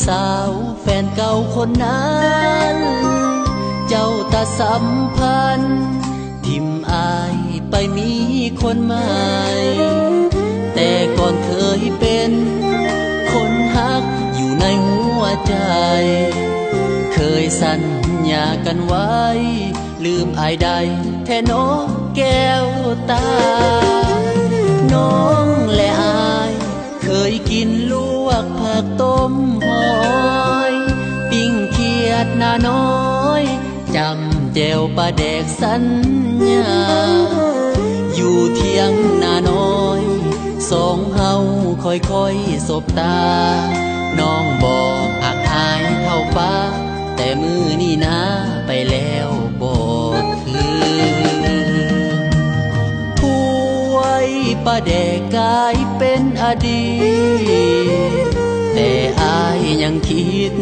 สาวแฟนเก่าคนนั้นเจ้าตาสัมพันธ์ทิมอายไปมีคนใหม่แต่ก่อนเคยเป็นคนฮักอยู่ในหัวใจเคยสัญญากันไว้ลืมอายใดแท่น้องแก้วตาน้องและอายเคยกินลวกผักต้มหอยปิ้งเขียดหน้าน้อยจำแจวปลาแดกสัญญาอยู่เที่ยงหน้าน้อยสองเฮาค่อยๆสบตาน้องบอกหักอายเท่าฟ้าแต่มือนี่นะไปแล้วบ่คืนผู้ไว้ปลาแดกกลายเป็นอดีตแต่อายยังคิด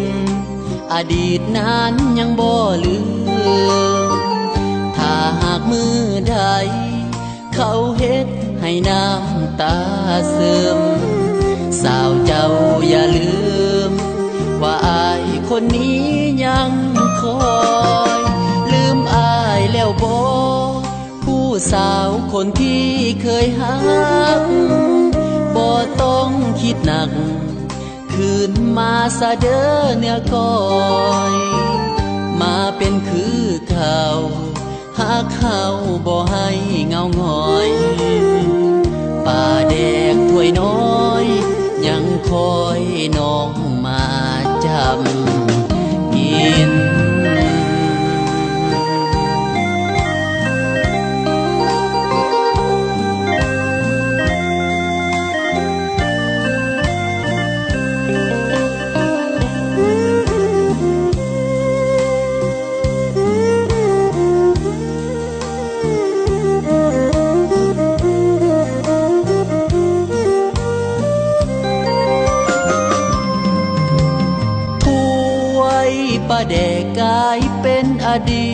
อดีตนั้นยังบ่ลืมถ้าหากมือใดเขาเฮ็ดให้น้ำตาซึมสาวเจ้าอย่าลืมว่าอายคนนี้ยังคอยลืมอายแล้วบ่ผู้สาวคนที่เคยหักบ่ต้องคิดหนักคืนมาซะเด้อเนื้อก้อยมาเป็นคือเขาหากเขาบ่ให้เงาหงอยป่าแดงถ้วยน้อยยังคอยน้องมาจำกินปลาแดกกลายเป็นอดี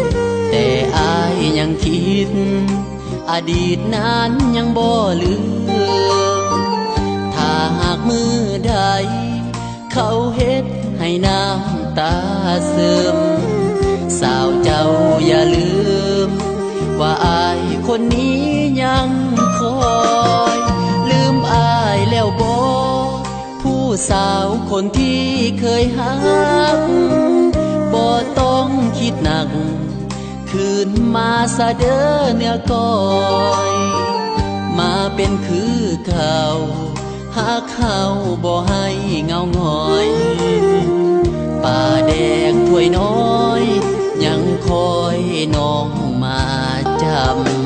ตแต่อายยังคิดอดีตนั้นยังบ่ลืมถ้าหากมือใดเขาเฮ็ดให้น้ำตาซึมสาวเจ้าอย่าลืมว่าอายคนนี้ยังคอยลืมอายแล้วบ่ผู้สาวคนที่เคยหักบ่ต้องคิดหนักคืนมาซะเด้อเนื้อก้อยมาเป็นคือเขาหากเขาบ่ให้เงาหงอยป่าแดงถ้วยน้อยยังคอยน้องมาจำ